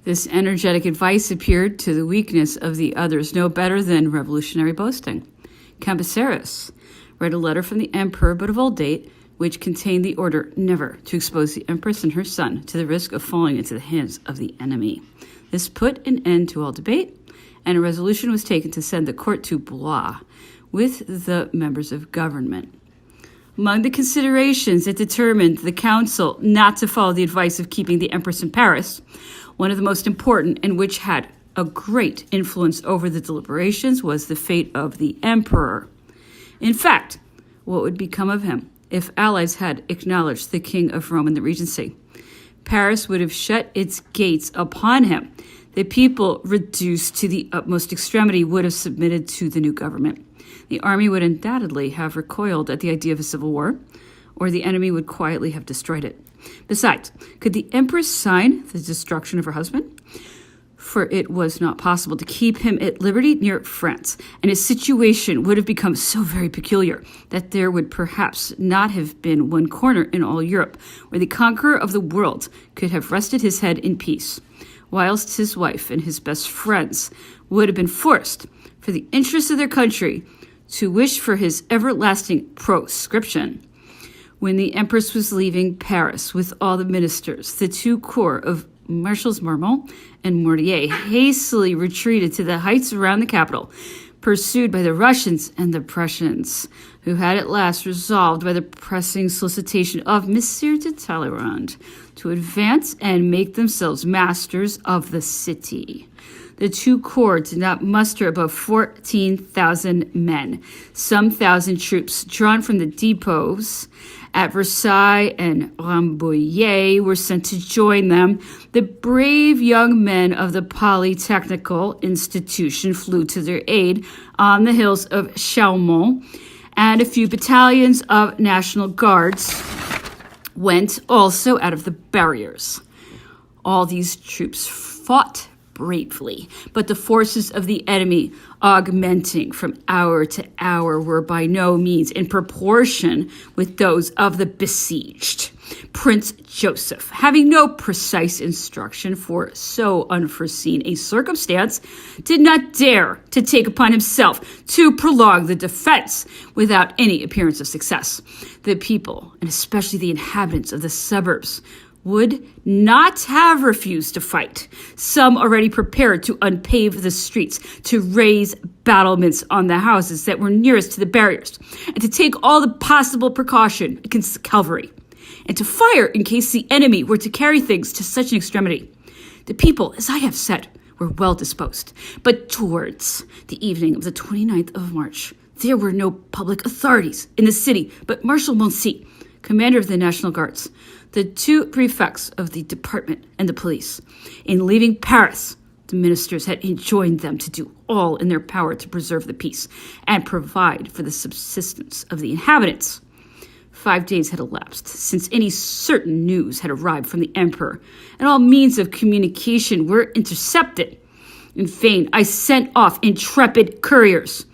This energetic advice appeared to the weakness of the others no better than revolutionary boasting. Cambyses read a letter from the emperor, but of old date, which contained the order never to expose the empress and her son to the risk of falling into the hands of the enemy. This put an end to all debate, and a resolution was taken to send the court to Blois with the members of government. Among the considerations that determined the council not to follow the advice of keeping the empress in Paris, one of the most important, and which had a great influence over the deliberations, was the fate of the emperor. In fact, what would become of him if allies had acknowledged the king of Rome in the regency? Paris would have shut its gates upon him. The people, reduced to the utmost extremity, would have submitted to the new government. The army would undoubtedly have recoiled at the idea of a civil war, or the enemy would quietly have destroyed it. Besides, could the empress sign the destruction of her husband? For it was not possible to keep him at liberty near France, and his situation would have become so very peculiar that there would perhaps not have been one corner in all Europe where the conqueror of the world could have rested his head in peace, whilst his wife and his best friends would have been forced, for the interests of their country, to wish for his everlasting proscription. When the empress was leaving Paris with all the ministers, the two corps of Marshals Marmont and Mortier hastily retreated to the heights around the capital, pursued by the Russians and the Prussians, who had at last resolved by the pressing solicitation of Monsieur de Talleyrand to advance and make themselves masters of the city. The two corps did not muster above 14,000 men. Some thousand troops drawn from the depots at Versailles and Rambouillet were sent to join them. The brave young men of the Polytechnical Institution flew to their aid on the hills of Chaumont, and a few battalions of National Guards went also out of the barriers. All these troops fought bravely, but the forces of the enemy, augmenting from hour to hour, were by no means in proportion with those of the besieged. Prince Joseph, having no precise instruction for so unforeseen a circumstance, did not dare to take upon himself to prolong the defense without any appearance of success. The people, and especially the inhabitants of the suburbs, would not have refused to fight. Some already prepared to unpave the streets, to raise battlements on the houses that were nearest to the barriers, and to take all the possible precaution against the cavalry, and to fire in case the enemy were to carry things to such an extremity. The people, as I have said, were well disposed, but towards the evening of the 29th of March, there were no public authorities in the city but Marshal Moncey, commander of the National Guards, the two prefects of the department, and the police. In leaving Paris, the ministers had enjoined them to do all in their power to preserve the peace and provide for the subsistence of the inhabitants. 5 days had elapsed since any certain news had arrived from the emperor, and all means of communication were intercepted. In vain, I sent off intrepid couriers,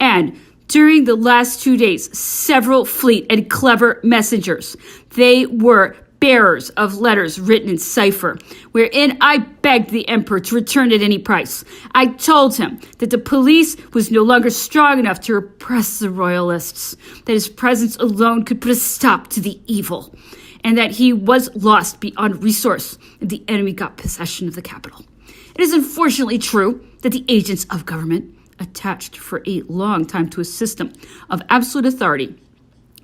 and during the last 2 days, several fleet and clever messengers. They were bearers of letters written in cipher, wherein I begged the emperor to return at any price. I told him that the police was no longer strong enough to repress the royalists, that his presence alone could put a stop to the evil, and that he was lost beyond resource if the enemy got possession of the capital. It is unfortunately true that the agents of government, attached for a long time to a system of absolute authority,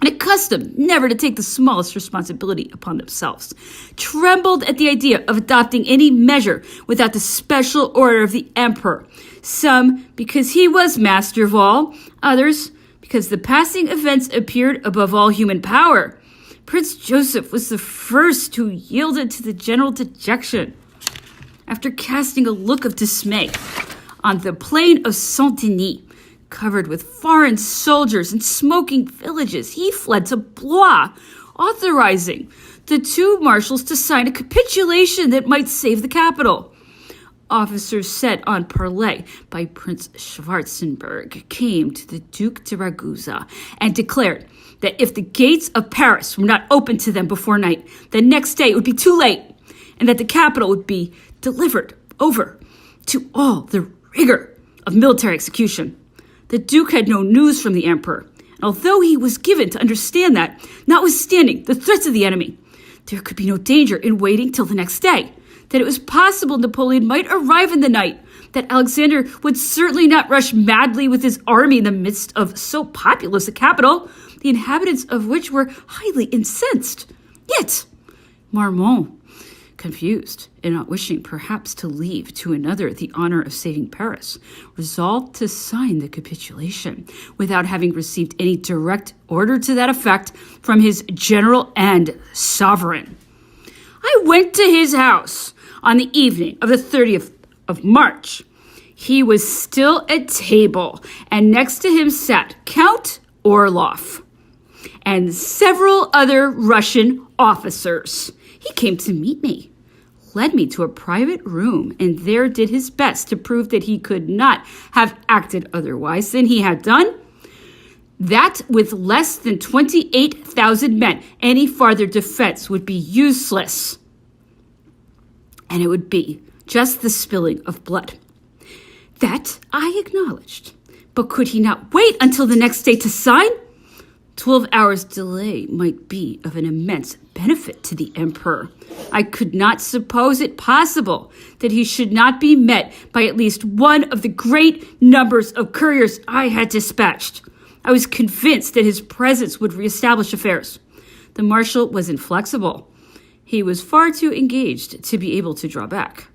and accustomed never to take the smallest responsibility upon themselves, trembled at the idea of adopting any measure without the special order of the emperor. Some because he was master of all, others because the passing events appeared above all human power. Prince Joseph was the first who yielded to the general dejection. After casting a look of dismay on the plain of Saint-Denis, covered with foreign soldiers and smoking villages, he fled to Blois, authorizing the two marshals to sign a capitulation that might save the capital. Officers set on parley by Prince Schwarzenberg came to the Duc de Ragusa and declared that if the gates of Paris were not opened to them before night, the next day it would be too late, and that the capital would be delivered over to all the rigor of military execution. The Duke had no news from the Emperor, and although he was given to understand that, notwithstanding the threats of the enemy, there could be no danger in waiting till the next day, that it was possible Napoleon might arrive in the night, that Alexander would certainly not rush madly with his army in the midst of so populous a capital, the inhabitants of which were highly incensed. Yet, Marmont, confused and not wishing perhaps to leave to another the honor of saving Paris, resolved to sign the capitulation without having received any direct order to that effect from his general and sovereign. I went to his house on the evening of the 30th of March. He was still at table, and next to him sat Count Orloff and several other Russian officers. He came to meet me, led me to a private room, and there did his best to prove that he could not have acted otherwise than he had done, that with less than 28,000 men, any farther defense would be useless, and it would be just the spilling of blood. That I acknowledged, but could he not wait until the next day to sign? 12 hours' delay might be of an immense benefit to the Emperor. I could not suppose it possible that he should not be met by at least one of the great numbers of couriers I had dispatched. I was convinced that his presence would reestablish affairs. The Marshal was inflexible. He was far too engaged to be able to draw back.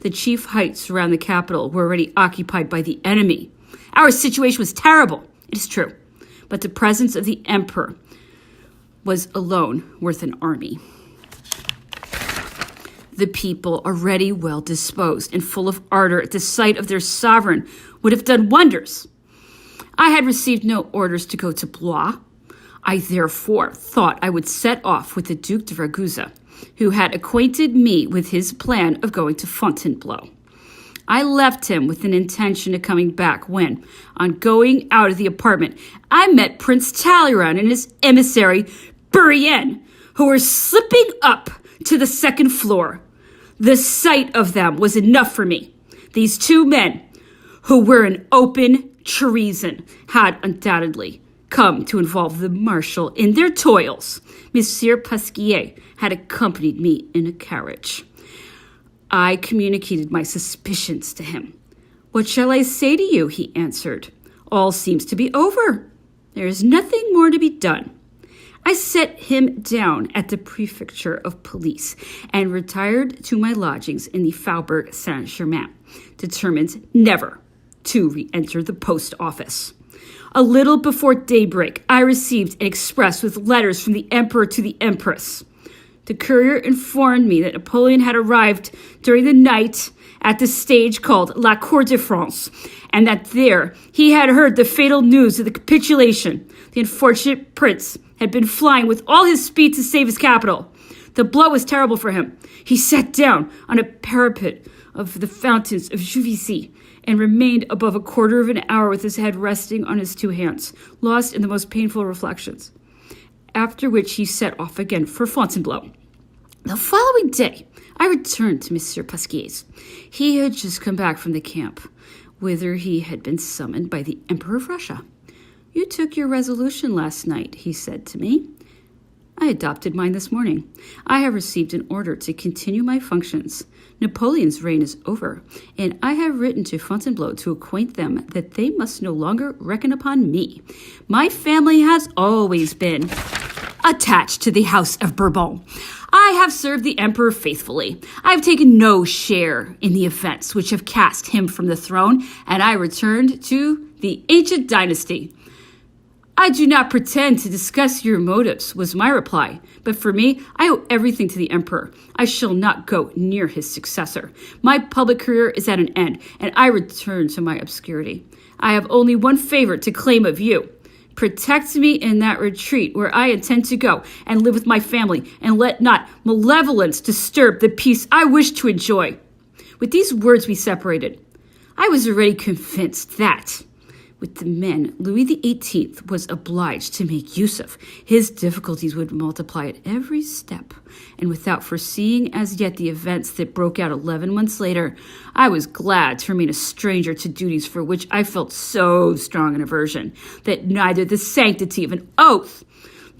The chief heights around the capital were already occupied by the enemy. Our situation was terrible, it is true, but the presence of the Emperor was alone worth an army. The people, already well disposed and full of ardor at the sight of their sovereign, would have done wonders. I had received no orders to go to Blois. I therefore thought I would set off with the Duc de Ragusa, who had acquainted me with his plan of going to Fontainebleau. I left him with an intention of coming back when, on going out of the apartment, I met Prince Talleyrand and his emissary, Bourrienne, who were slipping up to the second floor. The sight of them was enough for me. These two men, who were in open treason, had undoubtedly come to involve the Marshal in their toils. Monsieur Pasquier had accompanied me in a carriage. I communicated my suspicions to him. "What shall I say to you?" he answered. "All seems to be over. There is nothing more to be done." I set him down at the prefecture of police and retired to my lodgings in the Faubourg Saint-Germain, determined never to re-enter the post office. A little before daybreak, I received an express with letters from the Emperor to the Empress. The courier informed me that Napoleon had arrived during the night at the stage called La Cour de France, and that there he had heard the fatal news of the capitulation. The unfortunate prince had been flying with all his speed to save his capital. The blow was terrible for him. He sat down on a parapet of the fountains of Juvisy and remained above a quarter of an hour with his head resting on his two hands, lost in the most painful reflections, after which he set off again for Fontainebleau. The following day, I returned to Monsieur Pasquier's. He had just come back from the camp, whither he had been summoned by the Emperor of Russia. "You took your resolution last night," he said to me. "I adopted mine this morning. I have received an order to continue my functions. Napoleon's reign is over, and I have written to Fontainebleau to acquaint them that they must no longer reckon upon me. My family has always been attached to the House of Bourbon. I have served the Emperor faithfully. I have taken no share in the events which have cast him from the throne, and I returned to the ancient dynasty." "I do not pretend to discuss your motives," was my reply. "But for me, I owe everything to the Emperor. I shall not go near his successor. My public career is at an end, and I return to my obscurity. I have only one favor to claim of you. Protect me in that retreat where I intend to go and live with my family, and let not malevolence disturb the peace I wish to enjoy." With these words we separated. I was already convinced that, with the men Louis XVIII was obliged to make use of. His difficulties would multiply at every step, and without foreseeing as yet the events that broke out 11 months later, I was glad to remain a stranger to duties for which I felt so strong an aversion that neither the sanctity of an oath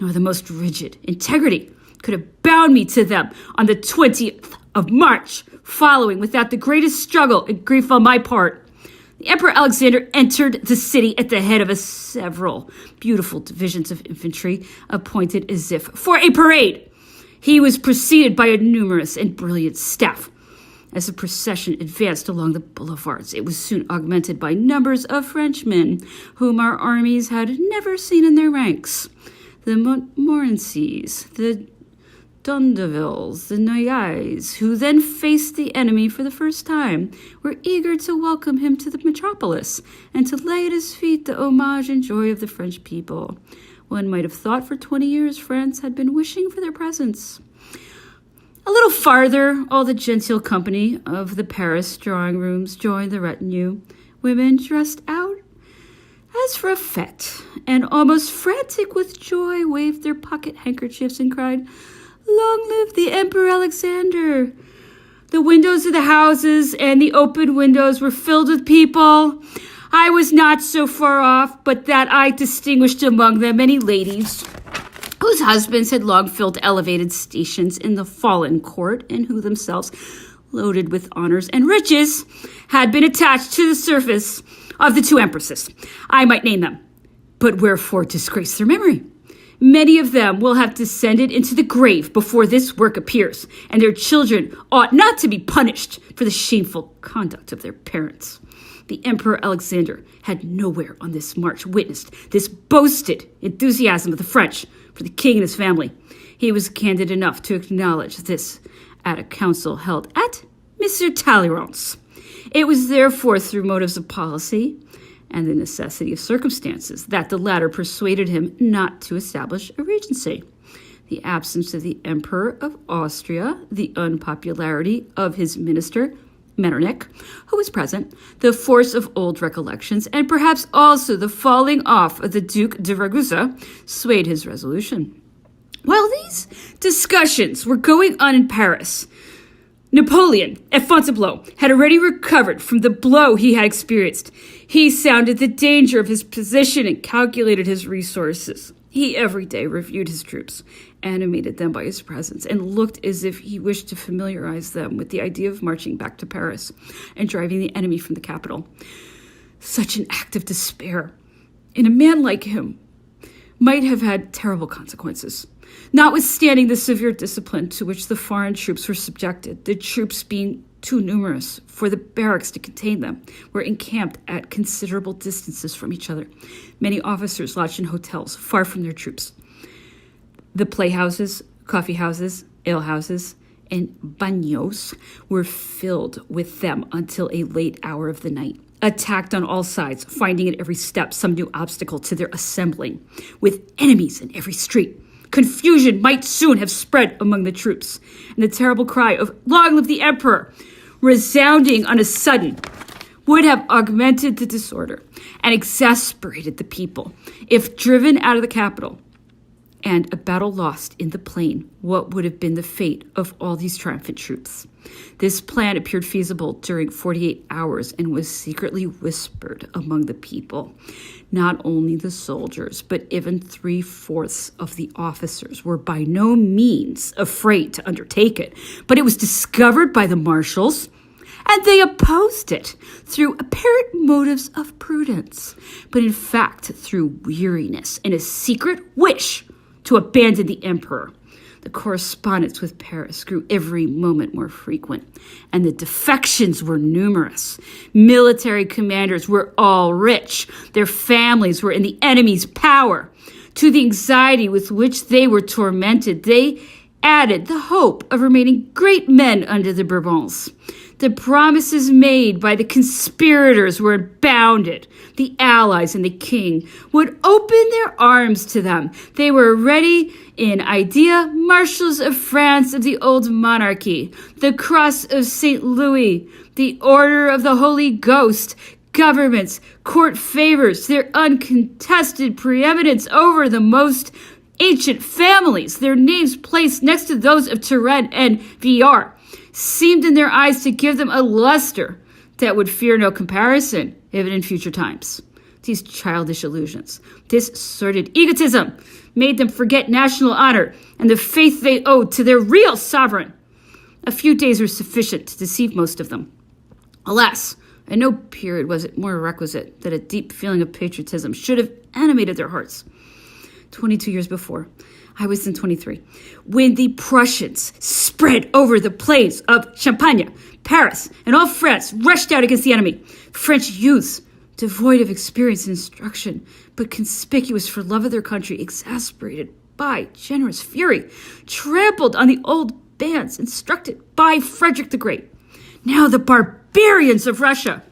nor the most rigid integrity could have bound me to them on the 20th of March following without the greatest struggle and grief on my part. The Emperor Alexander entered the city at the head of several beautiful divisions of infantry appointed as if for a parade. He was preceded by a numerous and brilliant staff. As the procession advanced along the boulevards, it was soon augmented by numbers of Frenchmen whom our armies had never seen in their ranks. The Montmorencys, the Dondevilles, the Noyais, who then faced the enemy for the first time, were eager to welcome him to the metropolis and to lay at his feet the homage and joy of the French people. One might have thought for 20 years France had been wishing for their presence. A little farther, all the genteel company of the Paris drawing rooms joined the retinue. Women dressed out as for a fete, and almost frantic with joy waved their pocket handkerchiefs and cried, "Long live the Emperor Alexander!" The windows of the houses and the open windows were filled with people. I was not so far off, but that I distinguished among them many ladies whose husbands had long filled elevated stations in the fallen court, and who themselves, loaded with honors and riches, had been attached to the service of the two empresses. I might name them, but wherefore disgrace their memory? Many of them will have descended into the grave before this work appears, and their children ought not to be punished for the shameful conduct of their parents. The Emperor Alexander had nowhere on this march witnessed this boasted enthusiasm of the French for the king and his family. He was candid enough to acknowledge this at a council held at Monsieur Talleyrand's. It was therefore through motives of policy and the necessity of circumstances that the latter persuaded him not to establish a regency. The absence of the Emperor of Austria, the unpopularity of his minister, Metternich, who was present, the force of old recollections, and perhaps also the falling off of the Duc de Ragusa swayed his resolution. While these discussions were going on in Paris, Napoleon at Fontainebleau had already recovered from the blow he had experienced. He sounded the danger of his position and calculated his resources. He every day reviewed his troops, animated them by his presence, and looked as if he wished to familiarize them with the idea of marching back to Paris and driving the enemy from the capital. Such an act of despair in a man like him might have had terrible consequences. Notwithstanding the severe discipline to which the foreign troops were subjected, the troops being too numerous for the barracks to contain them, were encamped at considerable distances from each other. Many officers lodged in hotels far from their troops. The playhouses, coffee houses, alehouses, and bagnios were filled with them until a late hour of the night. Attacked on all sides, finding at every step some new obstacle to their assembling, with enemies in every street. Confusion might soon have spread among the troops, and the terrible cry of "Long live the Emperor!" resounding on a sudden would have augmented the disorder and exasperated the people. If driven out of the capital and a battle lost in the plain, what would have been the fate of all these triumphant troops? This plan appeared feasible during 48 hours and was secretly whispered among the people. Not only the soldiers, but even 3/4 of the officers were by no means afraid to undertake it. But it was discovered by the marshals, and they opposed it through apparent motives of prudence, but in fact through weariness and a secret wish to abandon the emperor. The correspondence with Paris grew every moment more frequent, and the defections were numerous. Military commanders were all rich. Their families were in the enemy's power. To the anxiety with which they were tormented, they added the hope of remaining great men under the Bourbons. The promises made by the conspirators were unbounded. The allies and the king would open their arms to them. They were ready in idea, marshals of France of the old monarchy, the cross of St. Louis, the order of the Holy Ghost, governments, court favors, their uncontested preeminence over the most ancient families, their names placed next to those of Turenne and Villars, seemed in their eyes to give them a luster that would fear no comparison, even in future times. These childish illusions, this sordid egotism, made them forget national honor and the faith they owed to their real sovereign. A few days were sufficient to deceive most of them. Alas, at no period was it more requisite that a deep feeling of patriotism should have animated their hearts. 22 years before, I was in 23, when the Prussians spread over the plains of Champagne, Paris, and all France, rushed out against the enemy. French youths, devoid of experience and instruction, but conspicuous for love of their country, exasperated by generous fury, trampled on the old bands instructed by Frederick the Great. Now the barbarians of Russia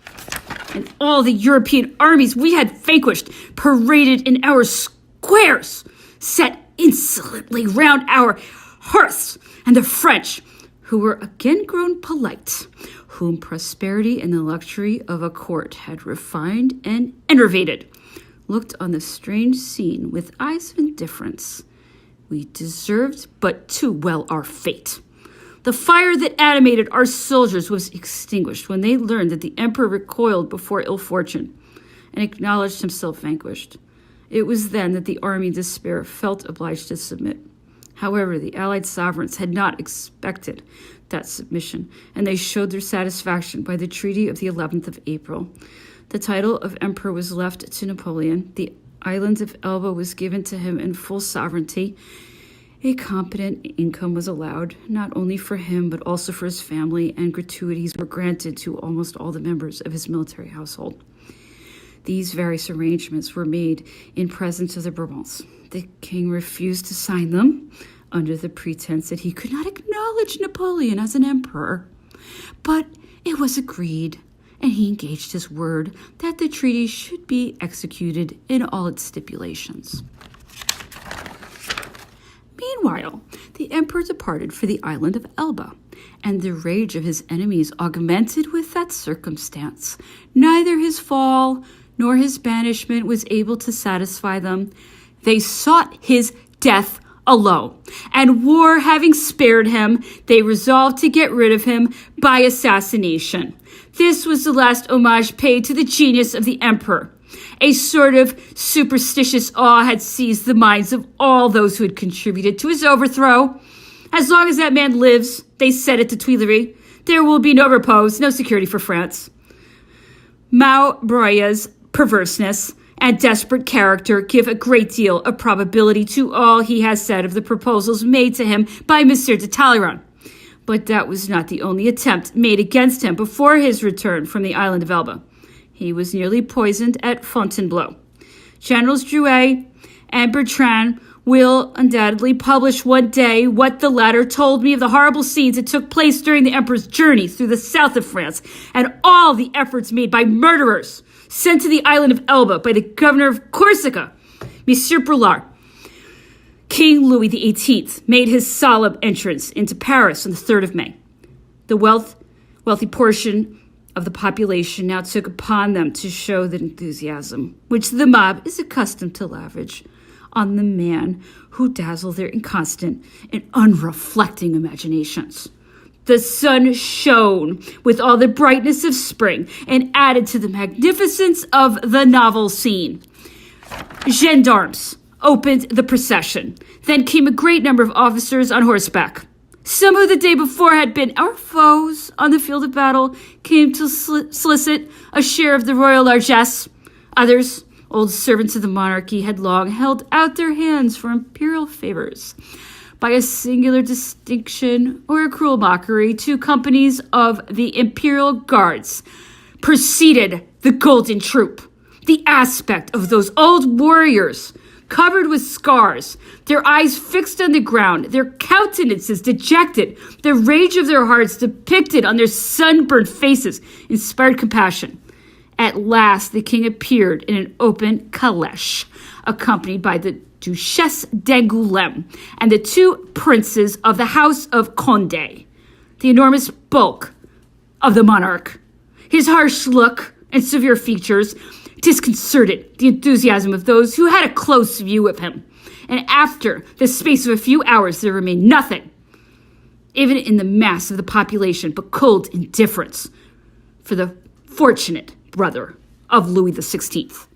and all the European armies we had vanquished paraded in our squares, sat insolently round our hearths, and the French, who were again grown polite, whom prosperity and the luxury of a court had refined and enervated, looked on the strange scene with eyes of indifference. We deserved but too well our fate. The fire that animated our soldiers was extinguished when they learned that the emperor recoiled before ill fortune and acknowledged himself vanquished. It was then that the army in despair felt obliged to submit. However, the allied sovereigns had not expected that submission, and they showed their satisfaction by the treaty of the 11th of April. The title of emperor was left to Napoleon. The island of Elba was given to him in full sovereignty. A competent income was allowed, not only for him, but also for his family, and gratuities were granted to almost all the members of his military household. These various arrangements were made in presence of the Bourbons. The king refused to sign them under the pretense that he could not acknowledge Napoleon as an emperor. But it was agreed, and he engaged his word that the treaty should be executed in all its stipulations. Meanwhile, the emperor departed for the island of Elba, and the rage of his enemies augmented with that circumstance. Neither his fall nor his banishment was able to satisfy them. They sought his death alone, and war having spared him, they resolved to get rid of him by assassination. This was the last homage paid to the genius of the emperor. A sort of superstitious awe had seized the minds of all those who had contributed to his overthrow. As long as that man lives, they said at the Tuileries, there will be no repose, no security for France. Maubroya's perverseness and desperate character give a great deal of probability to all he has said of the proposals made to him by Monsieur de Talleyrand. But that was not the only attempt made against him before his return from the island of Elba. He was nearly poisoned at Fontainebleau. Generals Drouet and Bertrand will undoubtedly publish one day what the latter told me of the horrible scenes that took place during the emperor's journey through the south of France, and all the efforts made by murderers sent to the island of Elba by the governor of Corsica, Monsieur Brulart. King Louis XVIII made his solemn entrance into Paris on the 3rd of May. The wealthy portion of the population now took upon them to show the enthusiasm which the mob is accustomed to lavish on the man who dazzled their inconstant and unreflecting imaginations. The sun shone with all the brightness of spring and added to the magnificence of the novel scene. Gendarmes opened the procession. Then came a great number of officers on horseback. Some who the day before had been our foes on the field of battle came to solicit a share of the royal largesse. Others, old servants of the monarchy, had long held out their hands for imperial favors. By a singular distinction or a cruel mockery, 2 companies of the imperial guards preceded the golden troop. The aspect of those old warriors, covered with scars, their eyes fixed on the ground, their countenances dejected, the rage of their hearts depicted on their sunburned faces, inspired compassion. At last, the king appeared in an open caleche, accompanied by the Duchesse d'Angoulême and the 2 princes of the House of Condé. The enormous bulk of the monarch, his harsh look and severe features disconcerted the enthusiasm of those who had a close view of him. And after the space of a few hours, there remained nothing, even in the mass of the population, but cold indifference for the fortunate brother of Louis XVI.